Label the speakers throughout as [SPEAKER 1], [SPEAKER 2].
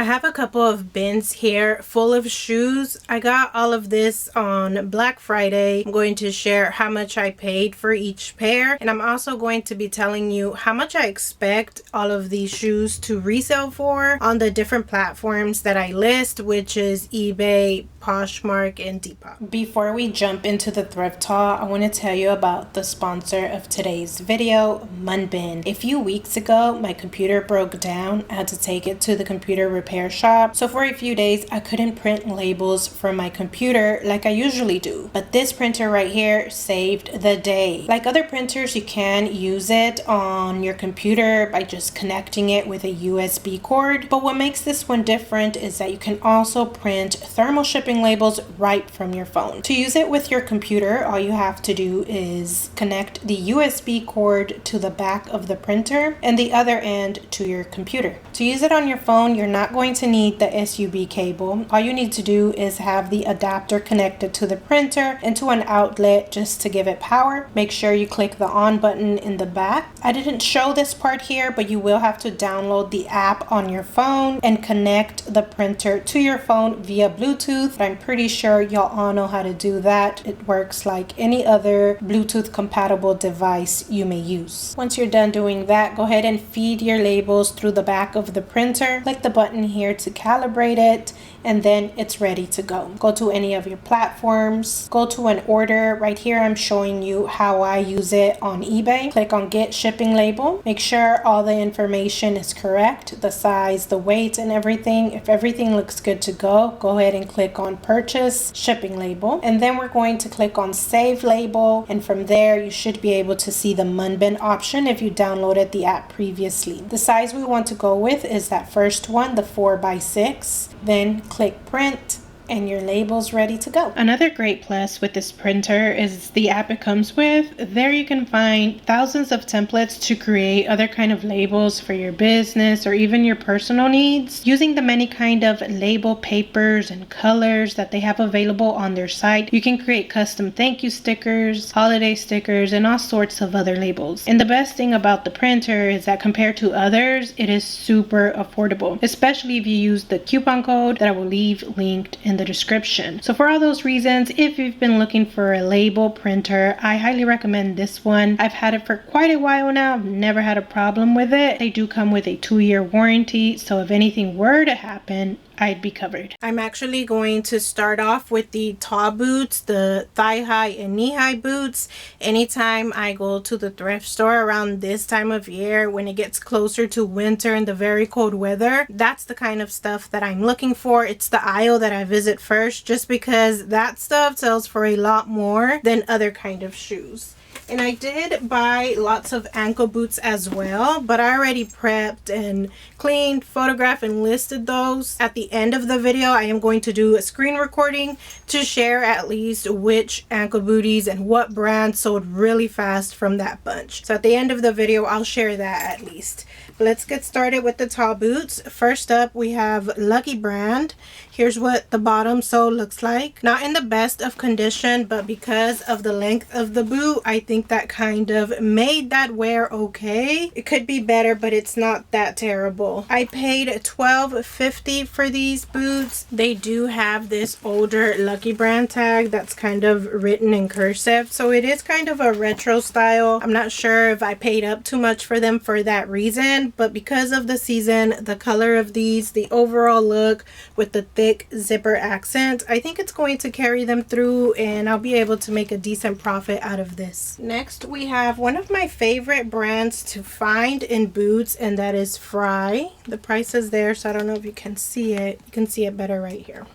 [SPEAKER 1] have a couple of bins here full of shoes. I got all of this on Black Friday. I'm going to share how much I paid for each pair, and I'm also going to be telling you how much I expect all of these shoes to resell for on the different platforms that I list, which is eBay, Poshmark, and Depop. Before we jump into the thrift haul, I want to tell you about the sponsor of today's video, Munbyn. A few weeks ago, my computer broke down. I had to take it to the computer repair shop. So for a few days, I couldn't print labels from my computer like I usually do. But this printer right here saved the day. Like other printers, you can use it on your computer by just connecting it with a USB cord. But what makes this one different is that you can also print thermal shipping labels right from your phone. To use it with your computer, all you have to do is connect the USB cord to the back of the printer and the other end to your computer. To use it on your phone, you're not going to need the SUB cable. All you need to do is have the adapter connected to the printer and to an outlet just to give it power. Make sure you click the on button in the back. I didn't show this part here, but you will have to download the app on your phone and connect the printer to your phone via Bluetooth. I'm pretty sure y'all all know how to do that. It works like any other Bluetooth compatible device you may use. Once you're done doing that, go ahead and feed your labels through the back of the printer. Click the button here to calibrate it, and then it's ready to go. Go to any of your platforms, go to an order. Right here I'm showing you how I use it on eBay. Click on get shipping label. Make sure all the information is correct, the size, the weight, and everything. If everything looks good to go, go ahead and click on purchase shipping label, and then we're going to click on save label, and from there you should be able to see the Munbyn option if you downloaded the app previously. The size we want to go with is that first one, the 4x6. Then click print, and your label's ready to go. Another great plus with this printer is the app it comes with. There you can find thousands of templates to create other kind of labels for your business or even your personal needs. Using the many kind of label papers and colors that they have available on their site, you can create custom thank you stickers, holiday stickers, and all sorts of other labels. And the best thing about the printer is that compared to others, it is super affordable, especially if you use the coupon code that I will leave linked in the description. So for all those reasons, if you've been looking for a label printer, I highly recommend this one. I've had it for quite a while now. I've never had a problem with it. They do come with a 2-year warranty, so if anything were to happen, I'd be covered. I'm actually going to start off with the tall boots, the thigh-high and knee-high boots. Anytime I go to the thrift store around this time of year, when it gets closer to winter and the very cold weather, that's the kind of stuff that I'm looking for. It's the aisle that I visit first, just because that stuff sells for a lot more than other kind of shoes. And I did buy lots of ankle boots as well, but I already prepped and cleaned, photographed, and listed those. At the end of the video, I am going to do a screen recording to share at least which ankle booties and what brand sold really fast from that bunch. So at the end of the video, I'll share that at least. But let's get started with the tall boots. First up, we have Lucky brand. Here's what the bottom sole looks like. Not in the best of condition, but because of the length of the boot, I think that kind of made that wear okay. It could be better, but it's not that terrible. I paid $12.50 for these boots. They do have this older Lucky brand tag that's kind of written in cursive, so it is kind of a retro style. I'm not sure if I paid up too much for them for that reason, but because of the season, the color of these, the overall look with the thick zipper accent, I think it's going to carry them through and I'll be able to make a decent profit out of this. Next, we have one of my favorite brands to find in boots, and that is Fry. The price is there, so I don't know if you can see it. You can see it better right here.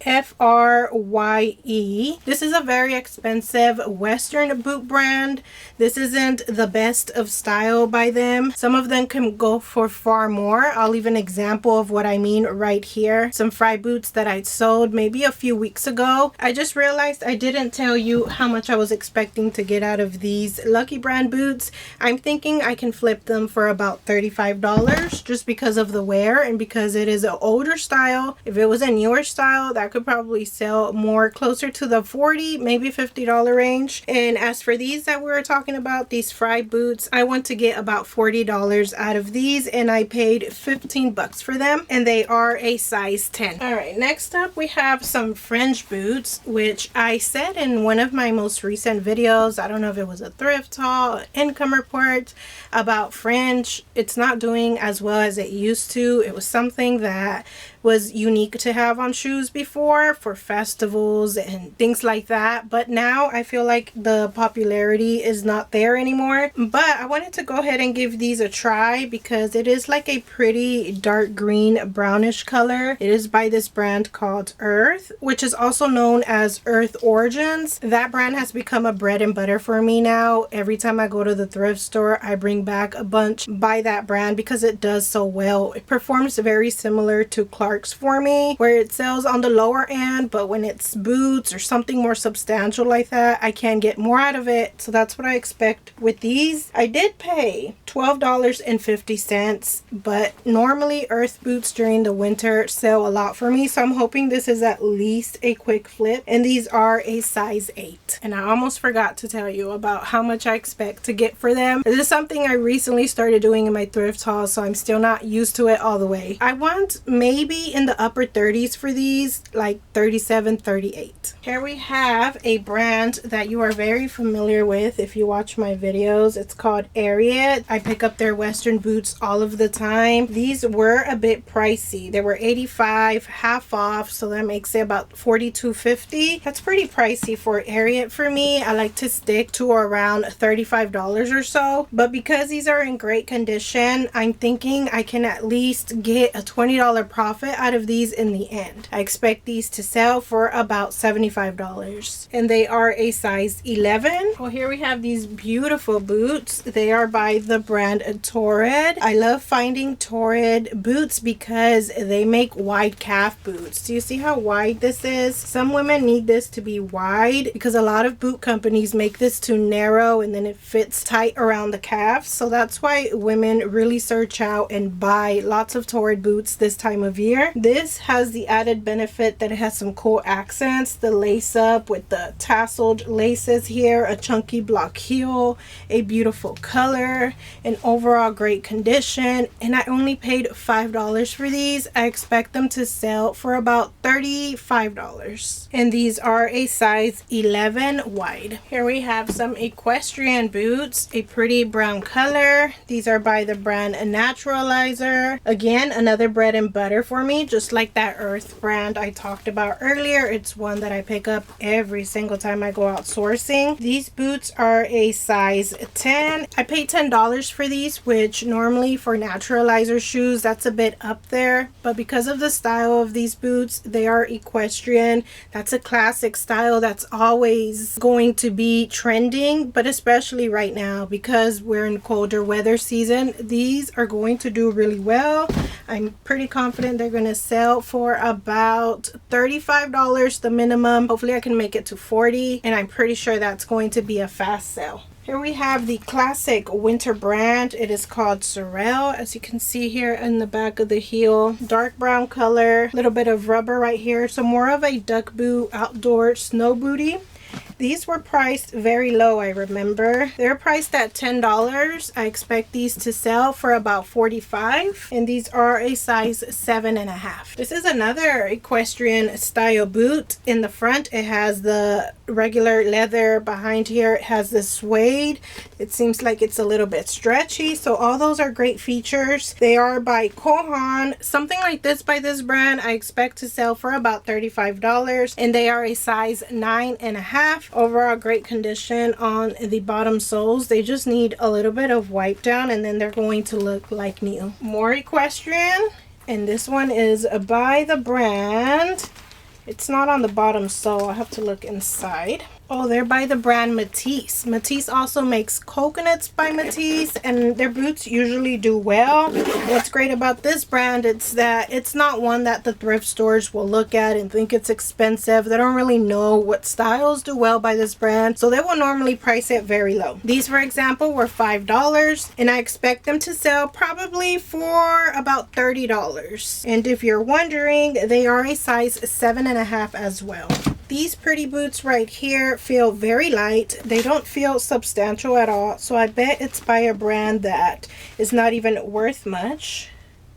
[SPEAKER 1] Frye. This is a very expensive Western boot brand. This isn't the best of style by them. Some of them can go for far more. I'll leave an example of what I mean right here. Some Fry boots that I sold maybe a few weeks ago. I just realized I didn't tell you how much I was expecting to get out of these Lucky brand boots. I'm thinking I can flip them for about $35 just because of the wear and because it is an older style. If it was a newer style, that could probably sell more closer to the $40, maybe $50 range. And as for these that we were talking about, these Fry boots, I want to get about $40 out of these, and I paid 15 bucks for them, and they are a size 10. All right, next up we have some fringe boots, which I said in one of my most recent videos, I don't know if it was a thrift haul, an income report, about fringe. It's not doing as well as it used to. It was something that was unique to have on shoes before for festivals and things like that, but now I feel like the popularity is not there anymore. But I wanted to go ahead and give these a try because it is like a pretty dark green brownish color. It is by this brand called Earth, which is also known as Earth Origins. That brand has become a bread and butter for me now. Every time I go to the thrift store, I bring back a bunch by that brand because it does so well. It performs very similar to Clark's for me, where it sells on the lower end, but when it's boots or something more substantial like that, I can get more out of it. So that's what I expect with these. I did pay $12.50, but normally Earth boots during the winter sell a lot for me, so I'm hoping this is at least a quick flip. And these are a size 8. And I almost forgot to tell you about how much I expect to get for them. This is something I recently started doing in my thrift haul, so I'm still not used to it all the way. I want maybe in the upper 30s for these, like 37, 38. Here we have a brand that you are very familiar with if you watch my videos. It's called Ariat. I pick up their Western boots all of the time. These were a bit pricey. They were $85, half off, so that makes it about $42.50. That's pretty pricey for Ariat for me. I like to stick to around $35 or so, but because these are in great condition, I'm thinking I can at least get a $20 profit out of these in the end. I expect these to sell for about $75, and they are a size 11. Well, here we have these beautiful boots. They are by the brand Torrid. I love finding Torrid boots because they make wide calf boots. Do you see how wide this is? Some women need this to be wide because a lot of boot companies make this too narrow and then it fits tight around the calves. So that's why women really search out and buy lots of Torrid boots this time of year. This has the added benefit that it has some cool accents, the lace up with the tasseled laces here, a chunky block heel, a beautiful color, an overall great condition, and I only paid $5 for these. I expect them to sell for about $35, and these are a size 11 wide. Here we have some equestrian boots, a pretty brown color. These are by the brand Naturalizer. Again, another bread and butter for me, just like that Earth brand I talked about earlier. It's one that I pick up every single time I go out sourcing. These boots are a size 10. I paid $10 for these, which normally for Naturalizer shoes, that's a bit up there, but because of the style of these boots, they are equestrian. That's a classic style that's always going to be trending, but especially right now because we're in colder weather season, these are going to do really well. I'm pretty confident they're going to sell for about $35 the minimum. Hopefully I can make it to $40, and I'm pretty sure that's going to be a fast sell. Here we have the classic winter brand. It is called Sorel, as you can see here in the back of the heel. Dark brown color, little bit of rubber right here, so more of a duck boot outdoor snow bootie. These were priced very low, I remember. They're priced at $10. I expect these to sell for about $45, and these are a size 7.5. This is another equestrian style boot. In the front, it has the regular leather. Behind here, it has the suede. It seems like it's a little bit stretchy, so all those are great features. They are by Kohan. Something like this by this brand, I expect to sell for about $35, and they are a size 9.5. Overall great condition on the bottom soles. They just need a little bit of wipe down and then they're going to look like new. More equestrian, and this one is by the brand, it's not on the bottom sole, I'll have to look inside. Oh, they're by the brand Matisse. Matisse also makes coconuts by Matisse, and their boots usually do well. What's great about this brand is that it's not one that the thrift stores will look at and think it's expensive. They don't really know what styles do well by this brand, so they will normally price it very low. These, for example, were $5, and I expect them to sell probably for about $30. And if you're wondering, they are a size 7.5 as well. These pretty boots right here feel very light. They don't feel substantial at all, so I bet it's by a brand that is not even worth much.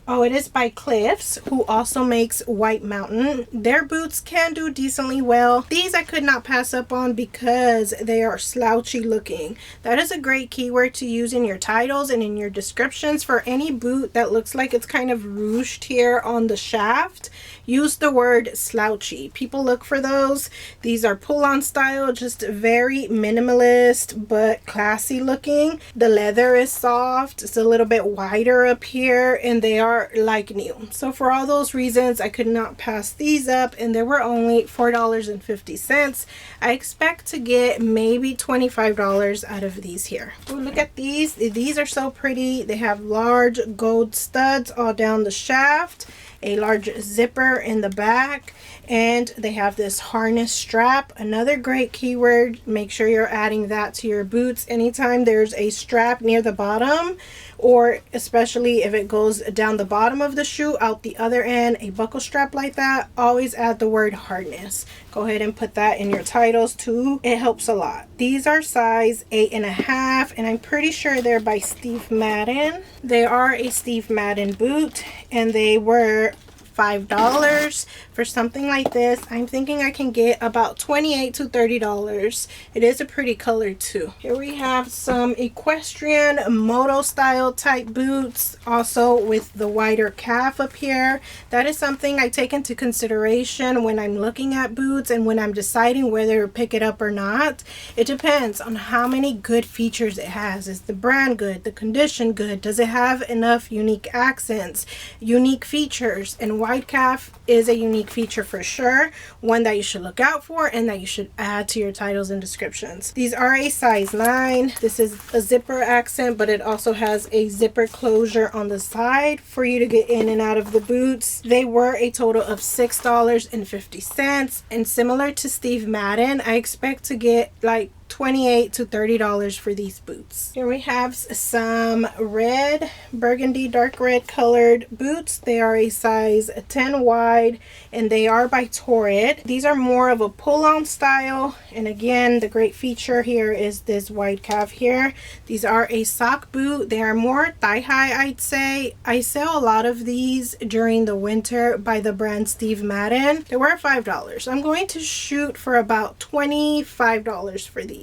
[SPEAKER 1] Oh, it is by Cliffs, who also makes White Mountain. Their boots can do decently well. These I could not pass up on because they are slouchy looking. That is a great keyword to use in your titles and in your descriptions for any boot that looks like it's kind of ruched here on the shaft. Use the word slouchy. People look for those. These are pull-on style, just very minimalist but classy looking. The leather is soft. It's a little bit wider up here, and they are like new. So for all those reasons, I could not pass these up, and they were only $4.50. I expect to get maybe $25 out of these here. Oh, look at these. These are so pretty. They have large gold studs all down the shaft, a large zipper in the back, and they have this harness strap. Another great keyword, make sure you're adding that to your boots anytime there's a strap near the bottom, or especially if it goes down the bottom of the shoe out the other end, a buckle strap like that. Always add the word harness. Go ahead and put that in your titles too. It helps a lot. These are size 8.5, and I'm pretty sure they're by Steve Madden. They are a Steve Madden boot, and they were $5 for something like this. I'm thinking I can get about $28 to $30. It is a pretty color too. Here we have some equestrian moto style type boots, also with the wider calf up here. That is something I take into consideration when I'm looking at boots and when I'm deciding whether to pick it up or not. It depends on how many good features it has. Is the brand good? The condition good? Does it have enough unique accents, unique features? And wide calf is a unique feature for sure, one that you should look out for and that you should add to your titles and descriptions. These are a size 9. This is a zipper accent, but it also has a zipper closure on the side for you to get in and out of the boots. They were a total of $6.50, and similar to Steve Madden, I expect to get like $28 to $30 for these boots. Here we have some red, burgundy, dark red colored boots. They are a size 10 wide, and they are by Torrid. These are more of a pull-on style, and again, the great feature here is this wide calf here. These are a sock boot. They are more thigh-high, I'd say. I sell a lot of these during the winter by the brand Steve Madden. They were $5. I'm going to shoot for about $25 for these.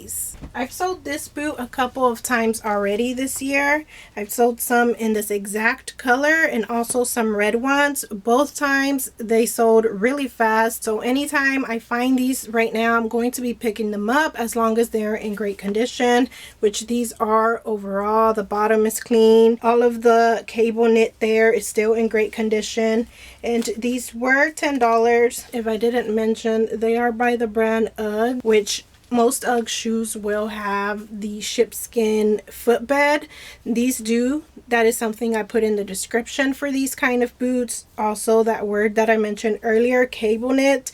[SPEAKER 1] I've sold this boot a couple of times already this year. I've sold some in this exact color and also some red ones. Both times they sold really fast, so anytime I find these right now, I'm going to be picking them up as long as they're in great condition, which these are overall. The bottom is clean. All of the cable knit there is still in great condition, and these were $10. If I didn't mention, they are by the brand UGG, which most UGG shoes will have the sheepskin footbed. These do. That is something I put in the description for these kind of boots. Also, that word that I mentioned earlier, cable knit,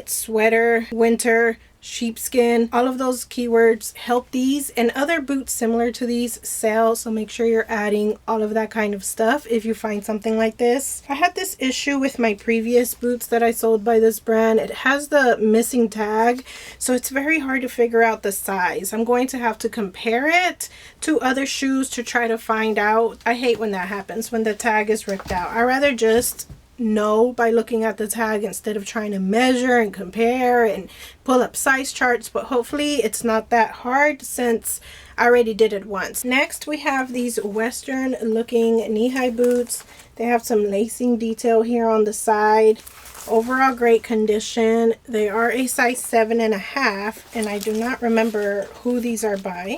[SPEAKER 1] sweater, winter, sheepskin, all of those keywords help these and other boots similar to these sell, so make sure you're adding all of that kind of stuff if you find something like this. I had this issue with my previous boots that I sold by this brand. It has the missing tag, so it's very hard to figure out the size. I'm going to have to compare it to other shoes to try to find out. I hate when that happens, when the tag is ripped out. I rather just know by looking at the tag instead of trying to measure and compare and pull up size charts, but hopefully it's not that hard since I already did it once. Next, we have these western looking knee-high boots. They have some lacing detail here on the side. Overall great condition. They are a size 7.5, and I do not remember who these are by.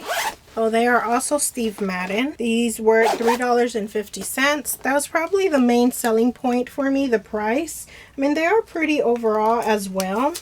[SPEAKER 1] Oh, they are also Steve Madden. These were $3.50. That was probably the main selling point for me, the price. I mean, they are pretty overall as well.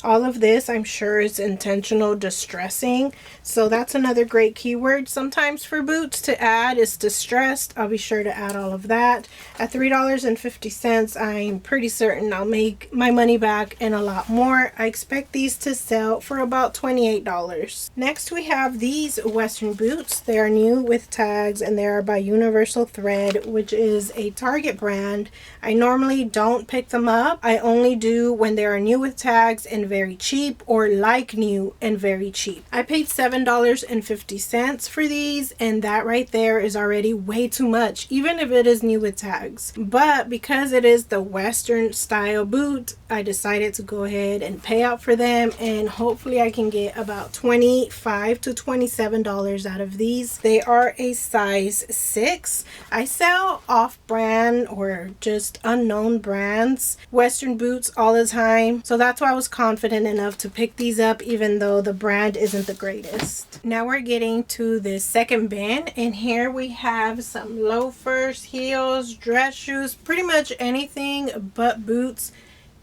[SPEAKER 1] All of this, I'm sure, is intentional distressing. So that's another great keyword sometimes for boots to add is distressed. I'll be sure to add all of that. At $3.50, I'm pretty certain I'll make my money back and a lot more. I expect these to sell for about $28. Next, we have these Western boots. They are new with tags and they are by Universal Thread, which is a Target brand. I normally don't pick them up. I only do when they are new with tags and very cheap, or like new and very cheap. I paid $7.50 for these, and that right there is already way too much, even if it is new with tags. But because it is the Western style boot, I decided to go ahead and pay out for them, and hopefully I can get about $25 to $27 out of these. They are a size 6. I sell off-brand or just unknown brands Western boots all the time, so that's why I was confident enough to pick these up even though the brand isn't the greatest. Now we're getting to the second bin, and here we have some loafers, heels, dress shoes, pretty much anything but boots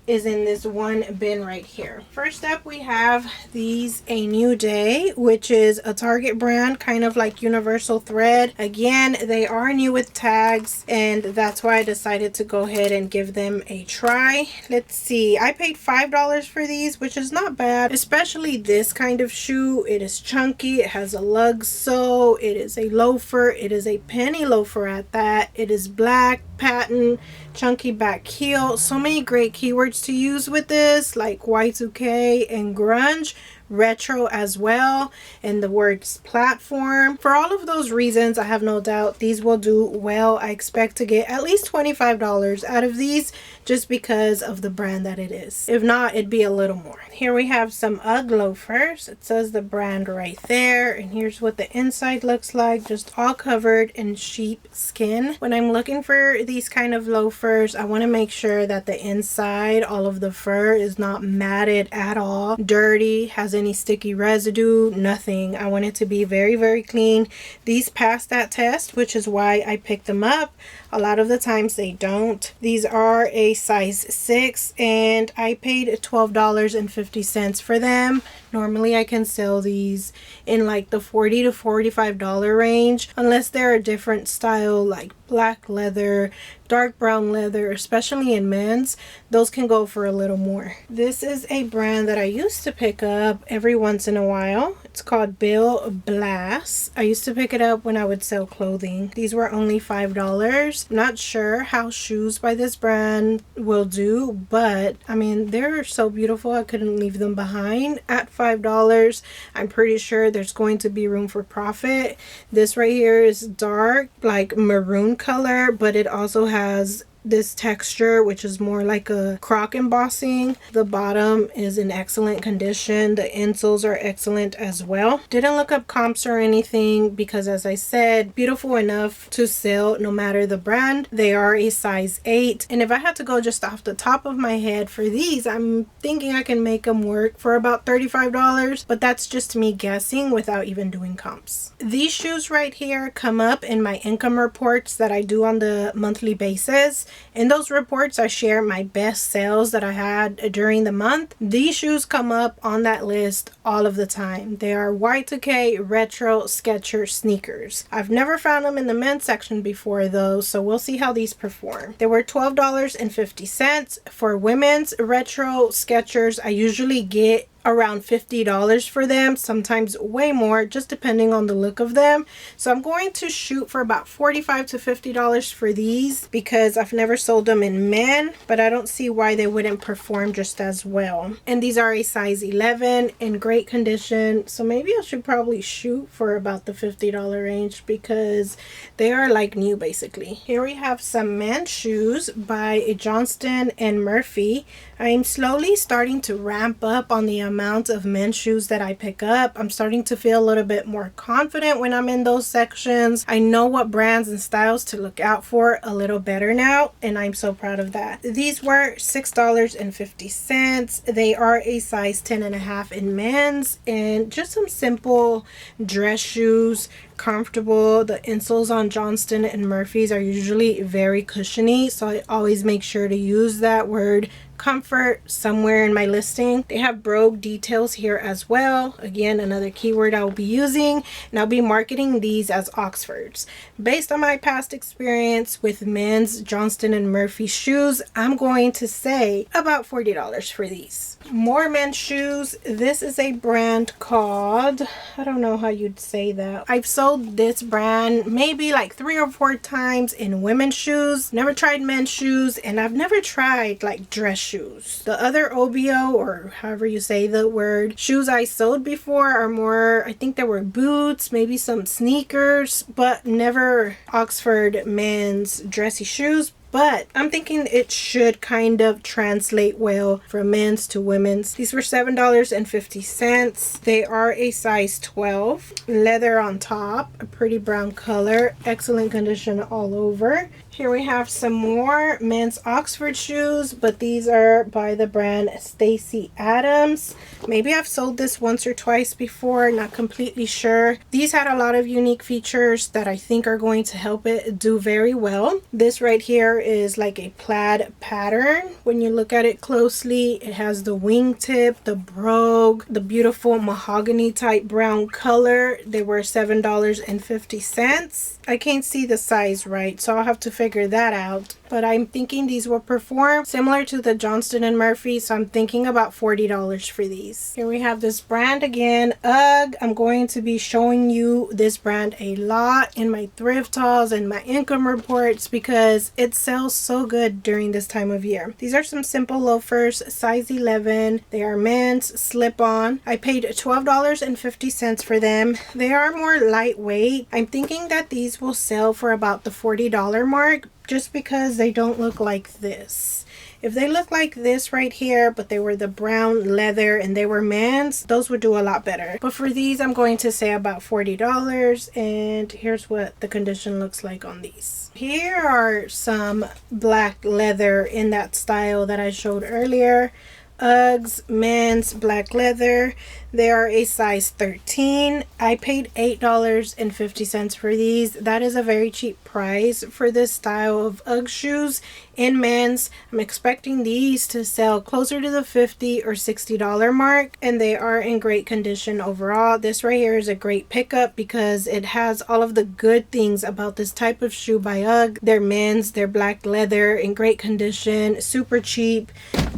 [SPEAKER 1] is in this one bin right here. First up, we have these A New Day, which is a Target brand, kind of like Universal Thread. Again, they are new with tags, and that's why I decided to go ahead and give them a try. Let's see, I paid $5 for these, which is not bad, especially this kind of shoe. It is chunky, it has a lug sole, it is a loafer, it is a penny loafer at that. It is black, patent, chunky back heel. So many great keywords to use with this, like Y2K and grunge, retro as well, and the words platform. For all of those reasons, I have no doubt these will do well. I expect to get at least $25 out of these just because of the brand that it is. If not, it'd be a little more. Here we have some UGG loafers. It says the brand right there, and here's what the inside looks like, just all covered in sheep skin. When I'm looking for these kind of loafers, I want to make sure that the inside, all of the fur, is not matted at all, dirty, has any sticky residue, nothing. I want it to be very, very clean. These pass that test, which is why I picked them up. A lot of the times they don't. These are a size 6, and I paid $12.50 for them. Normally I can sell these in like the $40 to $45 range, unless they're a different style like black leather, dark brown leather, especially in men's. Those can go for a little more. This is a brand that I used to pick up every once in a while. It's called Bill Blass. I used to pick it up when I would sell clothing. These were only $5. I'm not sure how shoes by this brand will do, but I mean, they're so beautiful I couldn't leave them behind. At $5, I'm pretty sure there's going to be room for profit. This right here is dark, like maroon color, but it also has this texture, which is more like a croc embossing. The bottom is in excellent condition. The insoles are excellent as well. Didn't look up comps or anything because, as I said, beautiful enough to sell no matter the brand. They are a size 8, and if I had to go just off the top of my head for these, I'm thinking I can make them work for about $35, but that's just me guessing without even doing comps. These shoes right here come up in my income reports that I do on the monthly basis. In those reports, I share my best sales that I had during the month. These shoes come up on that list all of the time. They are Y2K retro Skechers sneakers. I've never found them in the men's section before though, so we'll see how these perform. They were $12.50. For women's retro Skechers, I usually get around $50 for them, sometimes way more, just depending on the look of them. So I'm going to shoot for about $45 to $50 for these because I've never sold them in men, but I don't see why they wouldn't perform just as well. And these are a size 11 in great condition, so maybe I should probably shoot for about the $50 range because they are like new basically. Here we have some men's shoes by Johnston and Murphy. I am slowly starting to ramp up on the amount of men's shoes that I pick up. I'm starting to feel a little bit more confident when I'm in those sections. I know what brands and styles to look out for a little better now, and I'm so proud of that. These were $6.50. They are a size 10.5 in men's, and just some simple dress shoes, comfortable. The insoles on Johnston and Murphy's are usually very cushiony, so I always make sure to use that word comfort somewhere in my listing. They have brogue details here as well. Again, another keyword I will be using, and I'll be marketing these as Oxfords. Based on my past experience with men's Johnston & Murphy shoes, I'm going to say about $40 for these. More men's shoes. This is a brand called, I don't know how you'd say that. I've sold this brand maybe like 3 or 4 times in women's shoes. Never tried men's shoes, and I've never tried like dress shoes. The other OBO, or however you say the word, shoes I sold before are more, I think there were boots, maybe some sneakers, but never Oxford men's dressy shoes. But I'm thinking it should kind of translate well from men's to women's. These were $7.50. They are a size 12. Leather on top, a pretty brown color, excellent condition all over. Here we have some more men's Oxford shoes, but these are by the brand Stacy Adams. Maybe I've sold this once or twice before, not completely sure. These had a lot of unique features that I think are going to help it do very well. This right here is like a plaid pattern. When you look at it closely, it has the wingtip, the brogue, the beautiful mahogany type brown color. They were $7.50. I can't see the size right, so I'll have to figure that out. But I'm thinking these will perform similar to the Johnston & Murphy, so I'm thinking about $40 for these. Here we have this brand again, UGG. I'm going to be showing you this brand a lot in my thrift hauls and my income reports because it sells so good during this time of year. These are some simple loafers, size 11. They are men's slip-on. I paid $12.50 for them. They are more lightweight. I'm thinking that these will sell for about the $40 mark, just because they don't look like this. If they look like this right here, but they were the brown leather and they were men's, those would do a lot better. But for these, I'm going to say about $40. And here's what the condition looks like on these. Here are some black leather in that style that I showed earlier. Uggs men's black leather. They are a size 13. I paid $8.50 for these. That is a very cheap price for this style of Ugg shoes in men's. I'm expecting these to sell closer to the $50 or $60 mark, and they are in great condition overall. This right here is a great pickup because it has all of the good things about this type of shoe by Ugg. They're men's, they're black leather, in great condition, super cheap.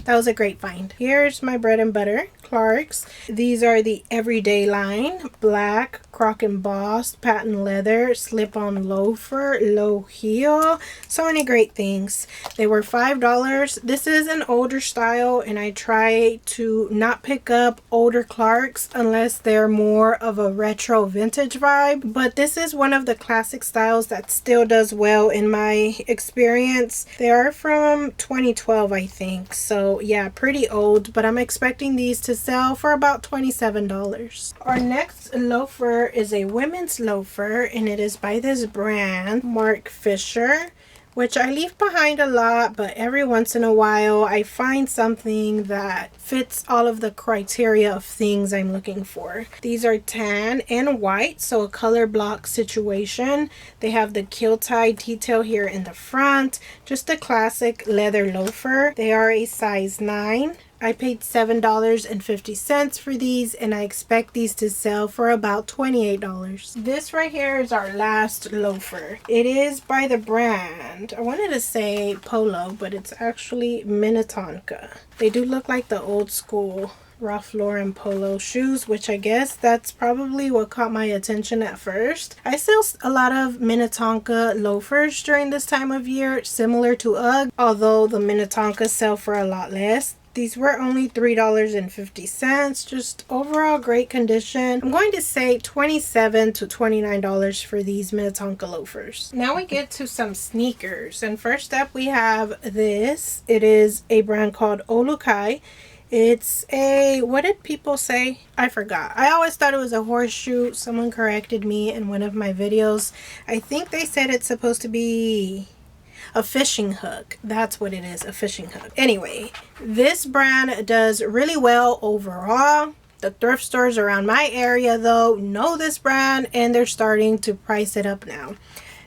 [SPEAKER 1] That was a great find. Here's my bread and butter, Clarks. These are the everyday line, black, croc embossed, patent leather, slip-on loafer, low heel. So many great things. They were $5. This is an older style, and I try to not pick up older Clarks unless they're more of a retro vintage vibe. But this is one of the classic styles that still does well in my experience. They are from 2012, I think. So yeah, pretty old, but I'm expecting these to sell for about $27. Our next loafer is a women's loafer, and it is by this brand, Mark Fisher, which I leave behind a lot, but every once in a while I find something that fits all of the criteria of things I'm looking for. These are tan and white, so a color block situation. They have the kill tie detail here in the front, just a classic leather loafer. They are a size 9. I paid $7.50 for these, and I expect these to sell for about $28. This right here is our last loafer. It is by the brand, I wanted to say Polo, but it's actually Minnetonka. They do look like the old school Ralph Lauren Polo shoes, which I guess that's probably what caught my attention at first. I sell a lot of Minnetonka loafers during this time of year, similar to UGG, although the Minnetonka sell for a lot less. These were only $3.50, just overall great condition. I'm going to say $27 to $29 for these Minnetonka loafers. Now we get to some sneakers, and first up we have this. It is a brand called Olukai. It's a, what did people say? I forgot. I always thought it was a horseshoe. Someone corrected me in one of my videos. I think they said it's supposed to be a fishing hook. That's what it is, a fishing hook. Anyway, this brand does really well overall. The thrift stores around my area though know this brand, and they're starting to price it up now.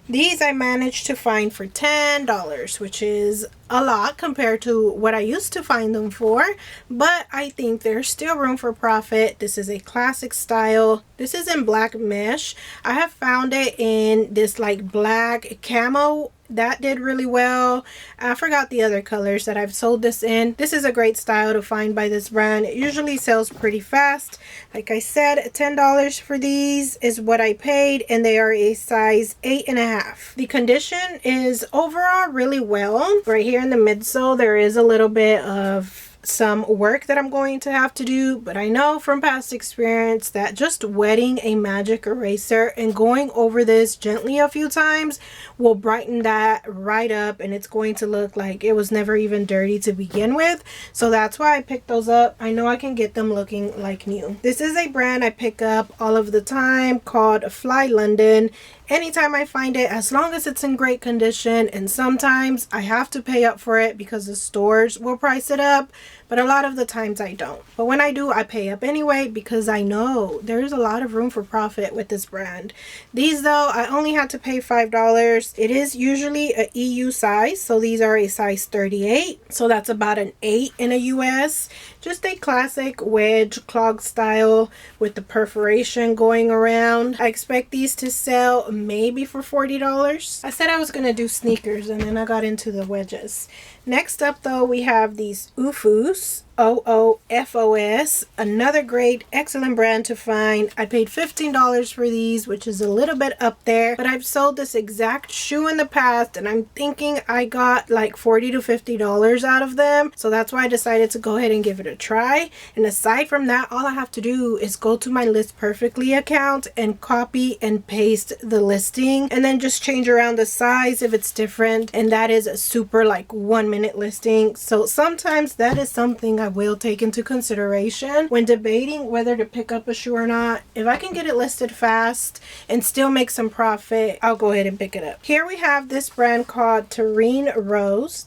[SPEAKER 1] These I managed to find for $10, which is a lot compared to what I used to find them for, but I think there's still room for profit. This is a classic style. This is in black mesh. I have found it in this like black camo. That did really well. I forgot the other colors that I've sold this in. This is a great style to find by this brand. It usually sells pretty fast. Like I said, $10 for these is what I paid, and they are a size 8.5. The condition is overall really well. Right here in the midsole, there is a little bit of some work that I'm going to have to do, but I know from past experience that just wetting a magic eraser and going over this gently a few times will brighten that right up, and it's going to look like it was never even dirty to begin with. So that's why I picked those up. I know I can get them looking like new. This is a brand I pick up all of the time called Fly London. Anytime I find it, as long as it's in great condition, and sometimes I have to pay up for it because the stores will price it up, but a lot of the times I don't. But when I do, I pay up anyway because I know there's a lot of room for profit with this brand. These though, I only had to pay $5. It is usually a EU size, so these are a size 38, so that's about an 8 in a US. Just a classic wedge clog style with the perforation going around. I expect these to sell maybe for $40. I said I was going to do sneakers, and then I got into the wedges. Next up though, we have these OOFOS. OOFOS, another great, excellent brand to find. I paid $15 for these, which is a little bit up there, but I've sold this exact shoe in the past, and I'm thinking I got like $40 to $50 out of them. So that's why I decided to go ahead and give it a try. And aside from that, all I have to do is go to my List Perfectly account and copy and paste the listing, and then just change around the size if it's different. And that is a super like 1-minute listing. So sometimes that is something I will take into consideration when debating whether to pick up a shoe or not. If I can get it listed fast and still make some profit, I'll go ahead and pick it up. Here we have this brand called Terrain Rose,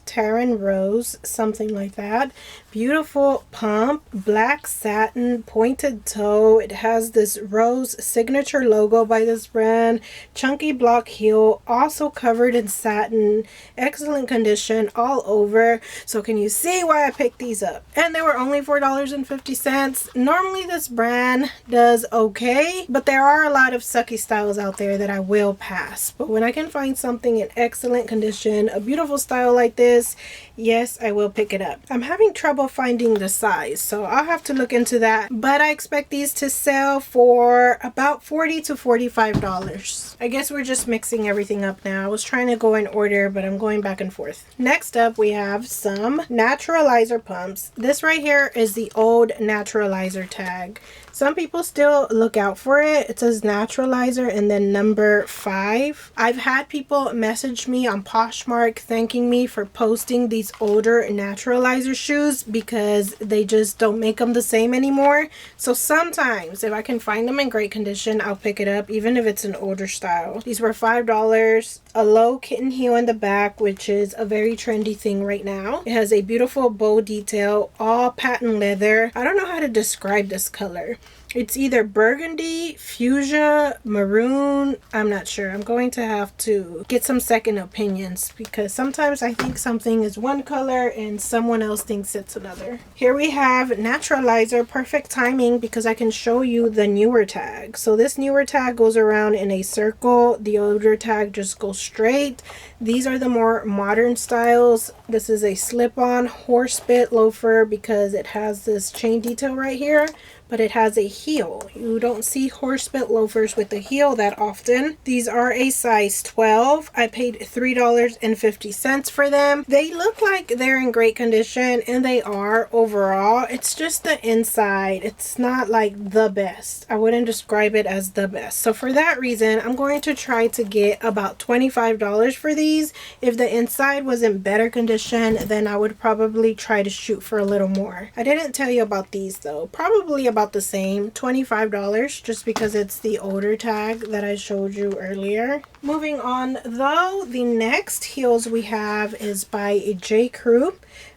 [SPEAKER 1] something like that. Beautiful pump, black satin, pointed toe. It has this rose signature logo by this brand. Chunky block heel, also covered in satin. Excellent condition all over. So can you see why I picked these up? And they were only $4.50. Normally this brand does okay, but there are a lot of sucky styles out there that I will pass. But when I can find something in excellent condition, a beautiful style like this, yes, I will pick it up. I'm having trouble finding the size, so I'll have to look into that, but I expect these to sell for about $40 to $45. I guess we're just mixing everything up now. I was trying to go in order, but I'm going back and forth. Next up, we have some naturalizer pumps. This right here is the old naturalizer tag. Some people still look out for it. It says naturalizer and then number 5. I've had people message me on Poshmark thanking me for posting these older naturalizer shoes because they just don't make them the same anymore. So sometimes if I can find them in great condition, I'll pick it up even if it's an older style. These were $5. A low kitten heel in the back, which is a very trendy thing right now. It has a beautiful bow detail, all patent leather. I don't know how to describe this color. It's either burgundy, fuchsia, maroon. I'm not sure. I'm going to have to get some second opinions because sometimes I think something is one color and someone else thinks it's another. Here we have naturalizer. Perfect timing because I can show you the newer tag. So this newer tag goes around in a circle. The older tag just goes straight. These are the more modern styles. This is a slip-on horse bit loafer because it has this chain detail right here, but it has a heel. You don't see horse bit loafers with a heel that often. These are a size 12. I paid $3.50 for them. They look like they're in great condition, and they are overall. It's just the inside. It's not like the best. I wouldn't describe it as the best. So for that reason, I'm going to try to get about $25 for these. If the inside was in better condition, then I would probably try to shoot for a little more. I didn't tell you about these though. Probably about the same, $25, just because it's the older tag that I showed you earlier. Moving on though, the next heels we have is by J. Crew.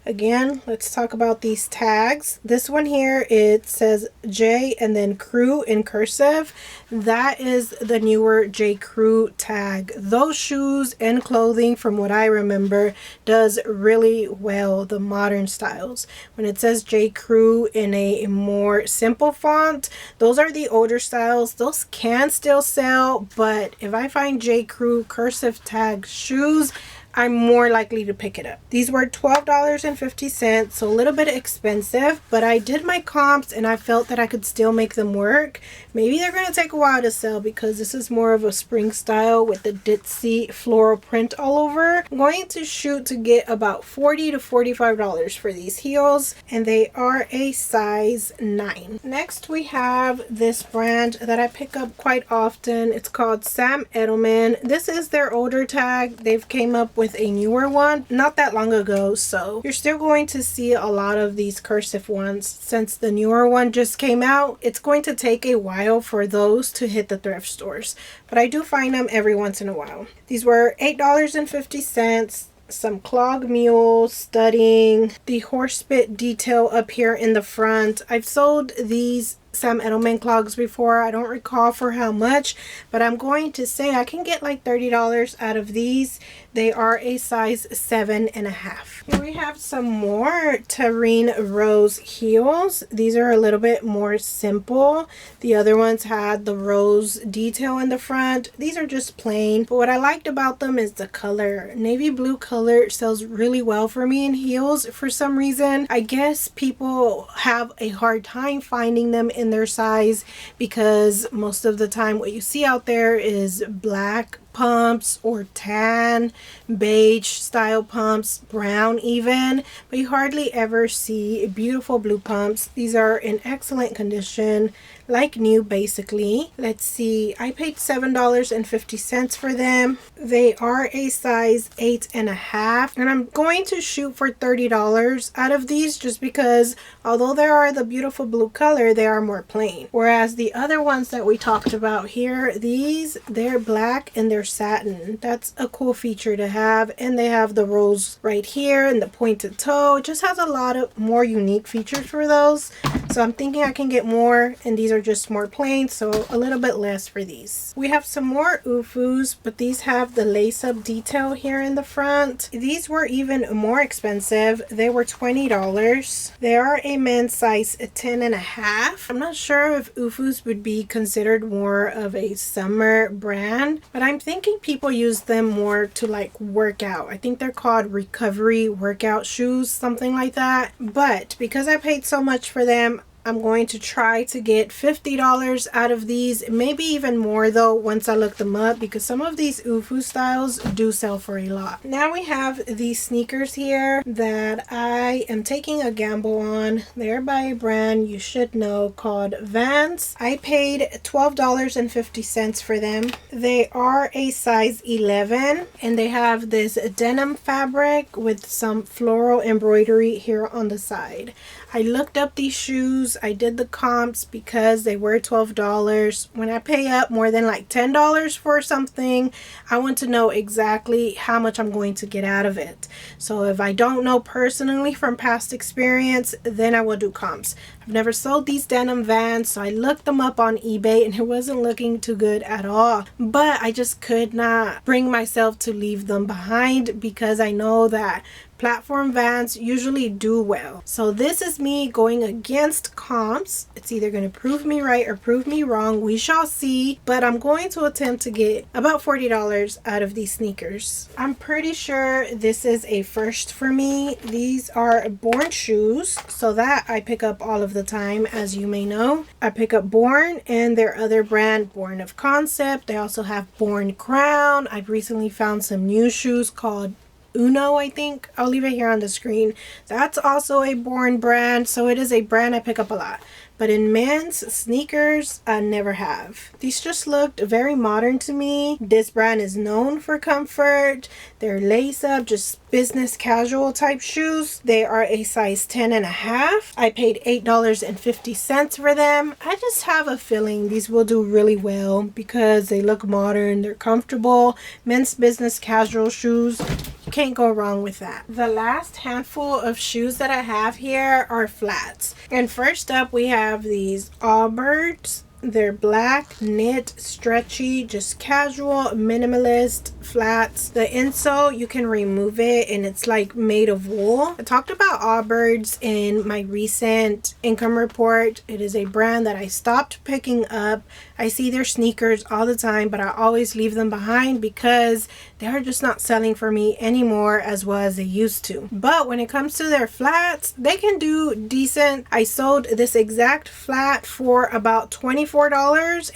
[SPEAKER 1] Again, let's talk about these tags. This one here, it says J and then Crew in cursive. That is the newer J Crew tag. Those shoes and clothing, from what I remember, does really well, the modern styles. When it says J Crew in a more simple font, those are the older styles. Those can still sell, but if I find J Crew cursive tag shoes, I'm more likely to pick it up. These were $12.50, so a little bit expensive, but I did my comps and I felt that I could still make them work. Maybe they're going to take a while to sell because this is more of a spring style with the ditzy floral print all over. I'm going to shoot to get about $40 to $45 for these heels, and they are a size 9. Next, we have this brand that I pick up quite often. It's called Sam Edelman. This is their older tag. They've came up with a newer one not that long ago, so you're still going to see a lot of these cursive ones. Since the newer one just came out, it's going to take a while for those to hit the thrift stores, but I do find them every once in a while. These were $8.50. Some clog mule studding, the horse bit detail up here in the front. I've sold these Sam Edelman clogs before. I don't recall for how much, but I'm going to say I can get like $30 out of these. They are a size 7.5. Here we have some more Tarine Rose heels. These are a little bit more simple. The other ones had the rose detail in the front. These are just plain, but what I liked about them is the color. Navy blue color sells really well for me in heels for some reason. I guess people have a hard time finding them in their size because most of the time what you see out there is black pumps or tan, beige style pumps, brown even, but you hardly ever see beautiful blue pumps. These are in excellent condition, like new basically. Let's see, I paid $7.50 for them. They are a size 8.5, and I'm going to shoot for $30 out of these just because although they are the beautiful blue color, they are more plain. Whereas the other ones that we talked about here, they're black and they're satin. That's a cool feature to have, and they have the rose right here and the pointed toe. It just has a lot of more unique features for those, so I'm thinking I can get more, and these are just more plain, so a little bit less for these. We have some more UFUs, but these have the lace-up detail here in the front. These were even more expensive. They were $20. They are a men's size 10.5. I'm not sure if UFUs would be considered more of a summer brand, but I'm thinking people use them more to like work out. I think they're called recovery workout shoes, something like that. But because I paid so much for them, I'm going to try to get $50 out of these, maybe even more though once I look them up, because some of these UFU styles do sell for a lot. Now we have these sneakers here that I am taking a gamble on. They're by a brand you should know called Vans. I paid $12.50 for them. They are a size 11, and they have this denim fabric with some floral embroidery here on the side. I looked up these shoes. I did the comps because they were $12. When I pay up more than like $10 for something, I want to know exactly how much I'm going to get out of it. So if I don't know personally from past experience, then I will do comps. I've never sold these denim Vans, so I looked them up on eBay and it wasn't looking too good at all. But I just could not bring myself to leave them behind because I know that platform Vans usually do well. So this is me going against comps. It's either going to prove me right or prove me wrong. We shall see. But I'm going to attempt to get about $40 out of these sneakers. I'm pretty sure this is a first for me. These are Born shoes, so that I pick up all of the time, as you may know. I pick up Born and their other brand, Born of Concept. They also have Born Crown. I've recently found some new shoes called Uno, I think. I'll leave it here on the screen. That's also a Born brand, so it is a brand I pick up a lot. But in men's sneakers, I never have. These just looked very modern to me. This brand is known for comfort. They're lace up, just business casual type shoes. They are a size 10.5. I paid $8.50 for them. I just have a feeling these will do really well because they look modern, they're comfortable. Men's business casual shoes Can't go wrong with that. The last handful of shoes that I have here are flats. And first up we have these Allbirds. They're black, knit, stretchy, just casual, minimalist flats. The insole, you can remove it and it's like made of wool. I talked about Allbirds in my recent income report. It is a brand that I stopped picking up. I see their sneakers all the time, but I always leave them behind because they're just not selling for me anymore as well as they used to. But when it comes to their flats, they can do decent. I sold this exact flat for about $24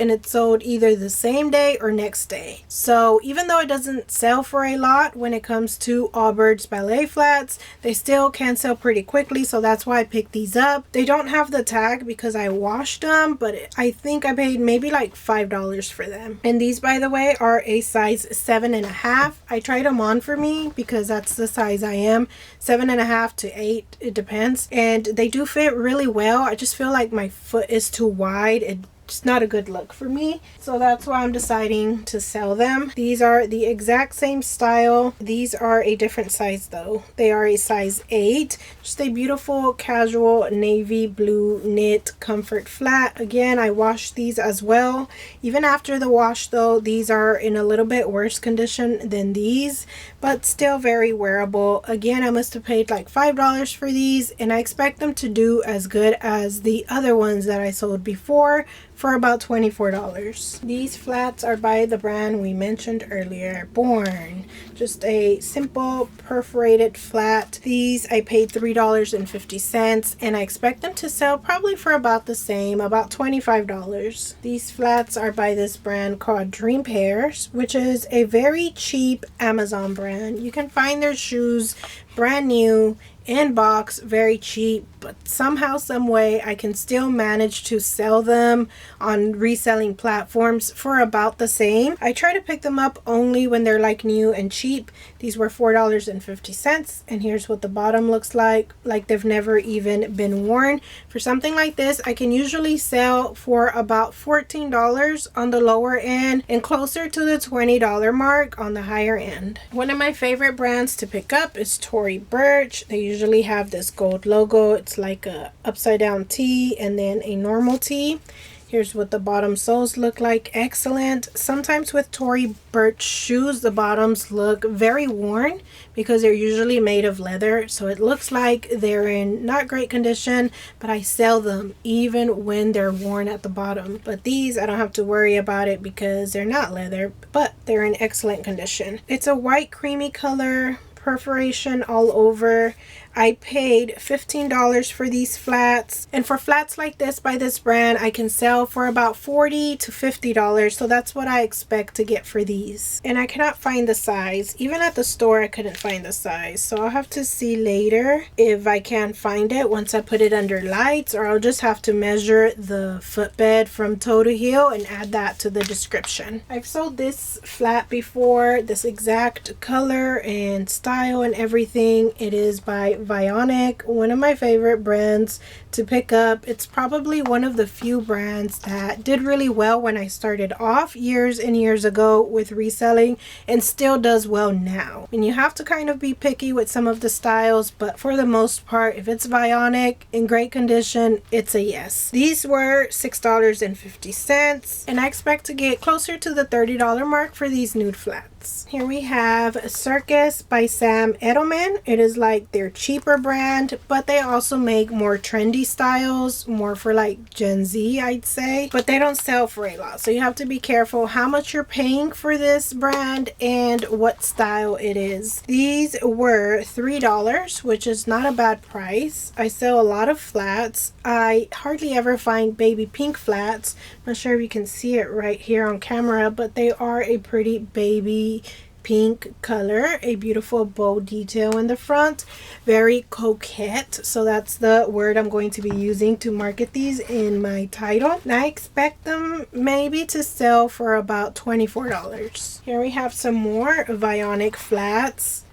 [SPEAKER 1] and it sold either the same day or next day. So even though it doesn't sell for a lot when it comes to Allbirds ballet flats, they still can sell pretty quickly. So that's why I picked these up. They don't have the tag because I washed them, but I think I paid maybe like $5 for them. And these, by the way, are a size 7.5. I tried them on for me because that's the size I am, 7.5 to 8, it depends, and they do fit really well. I just feel like my foot is too wide. It's not a good look for me, so that's why I'm deciding to sell them. These are the exact same style. These are a different size though. They are a size 8. Just a beautiful casual navy blue knit comfort flat. Again, I washed these as well. Even after the wash though, these are in a little bit worse condition than these, but still very wearable. Again, I must have paid like $5 for these, and I expect them to do as good as the other ones that I sold before for about $24. These flats are by the brand we mentioned earlier, Born. Just a simple perforated flat. These I paid $3.50 and I expect them to sell probably for about the same, about $25. These flats are by this brand called Dream Pairs, which is a very cheap Amazon brand. You can find their shoes brand new in box, very cheap, but somehow, some way I can still manage to sell them on reselling platforms for about the same. I try to pick them up only when they're like new and cheap. These were $4.50, and here's what the bottom looks like they've never even been worn. For something like this, I can usually sell for about $14 on the lower end and closer to the $20 mark on the higher end. One of my favorite brands to pick up is Tory Burch. They usually have this gold logo. It's like a upside down T and then a normal T. Here's what the bottom soles look like. Excellent. Sometimes with Tory Burch shoes, the bottoms look very worn because they're usually made of leather. So it looks like they're in not great condition, but I sell them even when they're worn at the bottom. But these, I don't have to worry about it because they're not leather, but they're in excellent condition. It's a white creamy color, perforation all over. I paid $15 for these flats, and for flats like this by this brand I can sell for about $40 to $50, so that's what I expect to get for these. And I cannot find the size. Even at the store I couldn't find the size, so I'll have to see later if I can find it once I put it under lights, or I'll just have to measure the footbed from toe to heel and add that to the description. I've sold this flat before, this exact color and style and everything. It is by Vionic, one of my favorite brands to pick up. It's probably one of the few brands that did really well when I started off years and years ago with reselling, and still does well now. And you have to kind of be picky with some of the styles, but for the most part, if it's Vionic in great condition, it's a yes. These were $6.50, and I expect to get closer to the $30 mark for these nude flats. Here we have Circus by Sam Edelman. It is like their cheaper brand, but they also make more trendy styles, more for like Gen Z, I'd say, but they don't sell for a lot, so you have to be careful how much you're paying for this brand and what style it is. These were $3, which is not a bad price. I sell a lot of flats. I hardly ever find baby pink flats. I'm not sure if you can see it right here on camera, but they are a pretty baby pink color, a beautiful bow detail in the front, very coquette, so that's the word I'm going to be using to market these in my title. And I expect them maybe to sell for about $24. Here we have some more Vionic flats,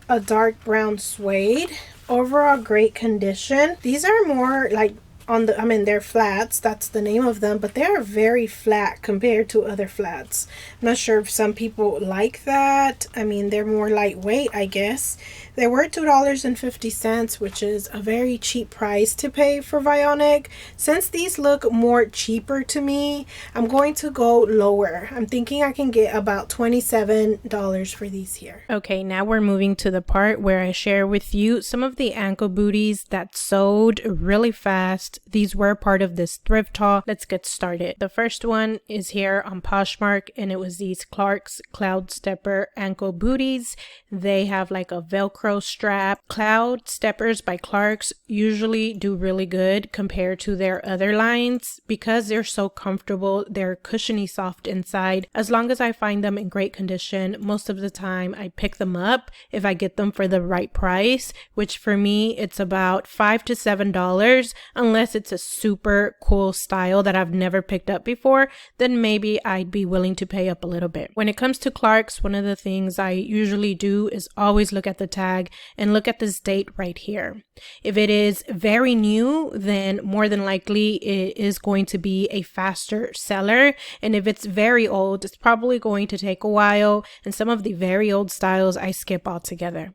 [SPEAKER 1] a dark brown suede, overall great condition. These are more like on the, I mean, they're flats, that's the name of them, but they are very flat compared to other flats. I'm not sure if some people like that. I mean, they're more lightweight, I guess. They were $2.50, which is a very cheap price to pay for Vionic. Since these look more cheaper to me, I'm going to go lower. I'm thinking I can get about $27 for these here. Okay, now we're moving to the part where I share with you some of the ankle booties that sold really fast. These were part of this thrift haul. Let's get started. The first one is here on Poshmark, and it was these Clarks Cloud Stepper ankle booties. They have like a Velcro strap. Cloud Steppers by Clarks usually do really good compared to their other lines because they're so comfortable. They're cushiony soft inside. As long as I find them in great condition, most of the time I pick them up if I get them for the right price, which for me it's about $5 to $7, unless it's a super cool style that I've never picked up before, then maybe I'd be willing to pay up a little bit. When it comes to Clarks, one of the things I usually do is always look at the tag and look at this date right here. If it is very new, then more than likely it is going to be a faster seller, and if it's very old, it's probably going to take a while, and some of the very old styles I skip altogether.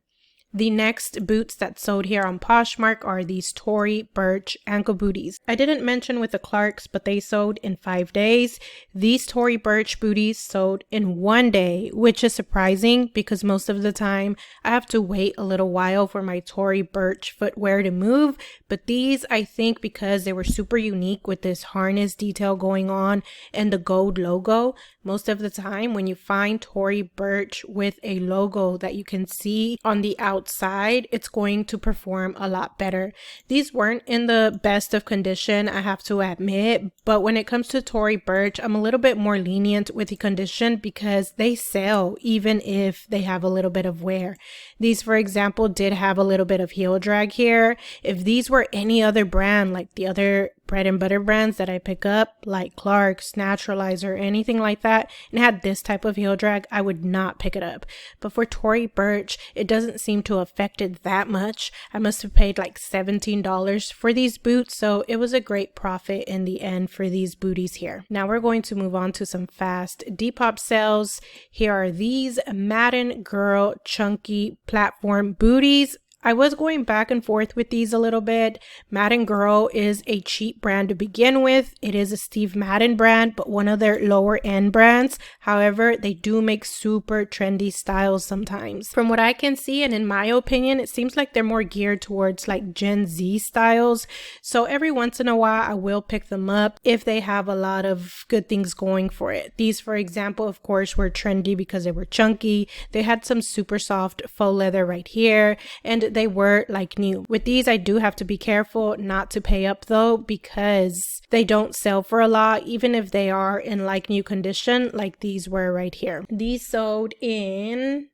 [SPEAKER 1] The next boots that sold here on Poshmark are these Tory Burch ankle booties. I didn't mention with the Clarks, but they sold in 5 days. These Tory Burch booties sold in 1 day, which is surprising because most of the time I have to wait a little while for my Tory Burch footwear to move. But these, I think because they were super unique with this harness detail going on and the gold logo, most of the time when you find Tory Burch with a logo that you can see on the outside, it's going to perform a lot better. These weren't in the best of condition, I have to admit, but when it comes to Tory Burch, I'm a little bit more lenient with the condition because they sell even if they have a little bit of wear. These, for example, did have a little bit of heel drag here. If these were any other brand, like the other bread and butter brands that I pick up, like Clarks, Naturalizer, anything like that, and had this type of heel drag, I would not pick it up. But for Tory Burch, it doesn't seem to affect it that much. I must have paid like $17 for these boots, so it was a great profit in the end for these booties here. Now we're going to move on to some fast Depop sales. Here are these Madden Girl chunky platform booties. I was going back and forth with these a little bit. Madden Girl is a cheap brand to begin with. It is a Steve Madden brand, but one of their lower end brands. However, they do make super trendy styles sometimes. From what I can see, and in my opinion, it seems like they're more geared towards like Gen Z styles. So every once in a while, I will pick them up if they have a lot of good things going for it. These, for example, of course, were trendy because they were chunky. They had some super soft faux leather right here, and they were like new. With these, I do have to be careful not to pay up though, because they don't sell for a lot, even if they are in like new condition, like these were right here. These sold in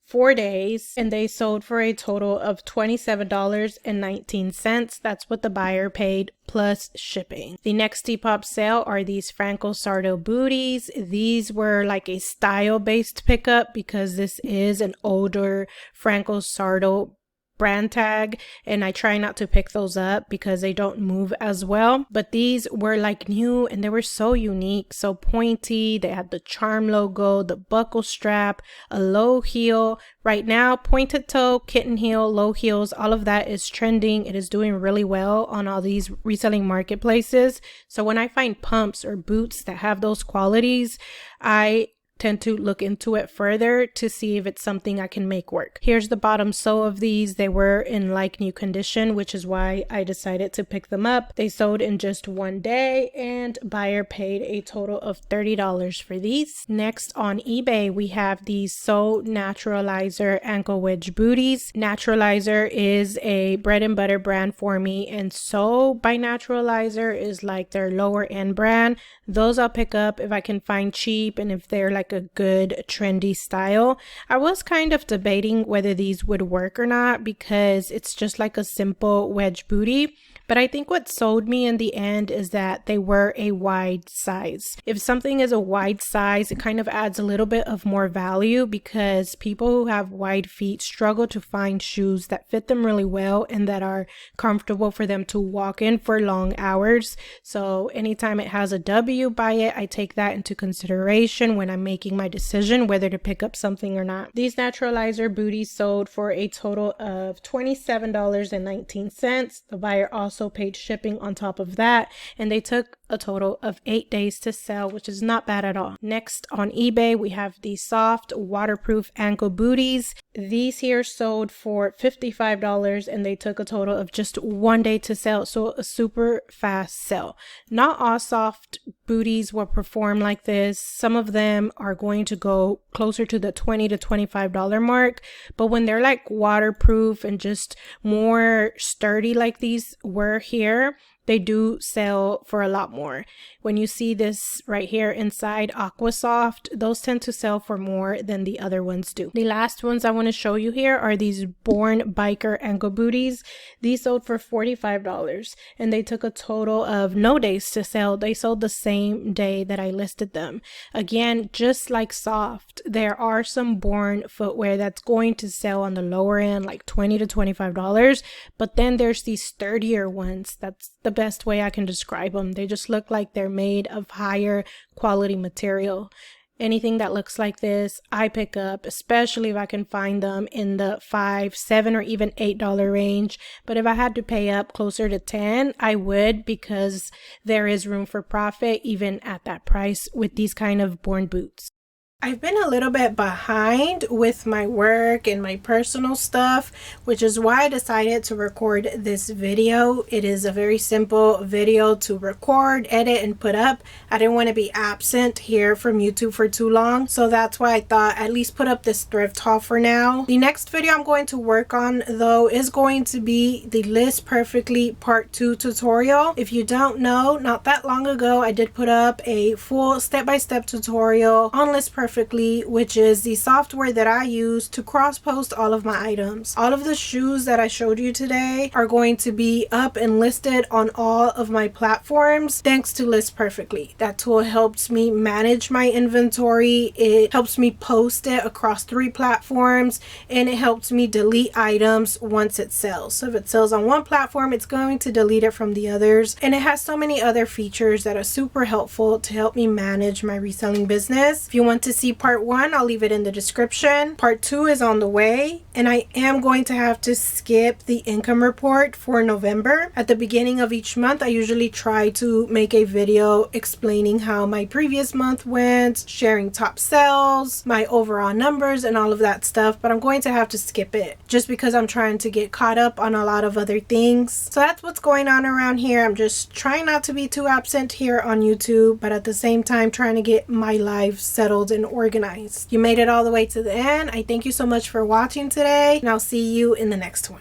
[SPEAKER 1] 4 days and they sold for a total of $27.19. That's what the buyer paid plus shipping. The next Depop sale are these Franco Sardo booties. These were like a style based pickup because this is an older Franco Sardo brand tag, and I try not to pick those up because they don't move as well. But these were like new and they were so unique, so pointy. They had the charm logo, the buckle strap, a low heel. Right now, pointed toe, kitten heel, low heels, all of that is trending. It is doing really well on all these reselling marketplaces. So when I find pumps or boots that have those qualities, I tend to look into it further to see if it's something I can make work. Here's the bottom sole of these. They were in like new condition, which is why I decided to pick them up. They sold in just 1 day and buyer paid a total of $30 for these. Next on eBay, we have these So Naturalizer ankle wedge booties. Naturalizer is a bread and butter brand for me, and So by Naturalizer is like their lower end brand. Those I'll pick up if I can find cheap and if they're like a good trendy style. I was kind of debating whether these would work or not because it's just like a simple wedge booty, But I think what sold me in the end is that they were a wide size. If something is a wide size, it kind of adds a little bit of more value because people who have wide feet struggle to find shoes that fit them really well and that are comfortable for them to walk in for long hours. So anytime it has a W by it, I take that into consideration when I'm making my decision whether to pick up something or not. These naturalizer booties sold for a total of $27.19. The buyer also paid shipping on top of that, and they took a total of 8 days to sell, which is not bad at all. Next on eBay, we have the soft waterproof ankle booties. These here sold for $55 and they took a total of just 1 day to sell, so a super fast sell. Not all soft booties will perform like this. Some of them are going to go closer to the $20 to $25 mark, but when they're like waterproof and just more sturdy like these were here, they do sell for a lot more. When you see this right here inside Aqua Soft, those tend to sell for more than the other ones do. The last ones I want to show you here are these Born Biker ankle booties. These sold for $45 and they took a total of no days to sell. They sold the same day that I listed them. Again, just like Soft, there are some Born footwear that's going to sell on the lower end, like $20 to $25, but then there's these sturdier ones. That's the best way I can describe them. They just look like they're made of higher quality material. Anything that looks like this, I pick up, especially if I can find them in the $5, $7, or even $8 range. But if I had to pay up closer to $10, I would, because there is room for profit even at that price with these kind of Born boots. I've been a little bit behind with my work and my personal stuff, which is why I decided to record this video. It is a very simple video to record, edit, and put up. I didn't want to be absent here from YouTube for too long, so that's why I thought at least put up this thrift haul for now. The next video I'm going to work on though is going to be the List Perfectly Part 2 tutorial. If you don't know, not that long ago I did put up a full step-by-step tutorial on List Perfectly, which is the software that I use to cross-post all of my items. All of the shoes that I showed you today are going to be up and listed on all of my platforms thanks to List Perfectly. That tool helps me manage my inventory. It helps me post it across 3 platforms, and it helps me delete items once it sells. So if it sells on one platform, it's going to delete it from the others, and it has so many other features that are super helpful to help me manage my reselling business. If you want to see part 1, I'll leave it in the description. Part 2 is on the way, and I am going to have to skip the income report for November. At the beginning of each month, I usually try to make a video explaining how my previous month went, sharing top sales, my overall numbers, and all of that stuff, but I'm going to have to skip it just because I'm trying to get caught up on a lot of other things. So that's what's going on around here. I'm just trying not to be too absent here on YouTube, but at the same time trying to get my life settled and organized. You made it all the way to the end. I thank you so much for watching today, and I'll see you in the next one.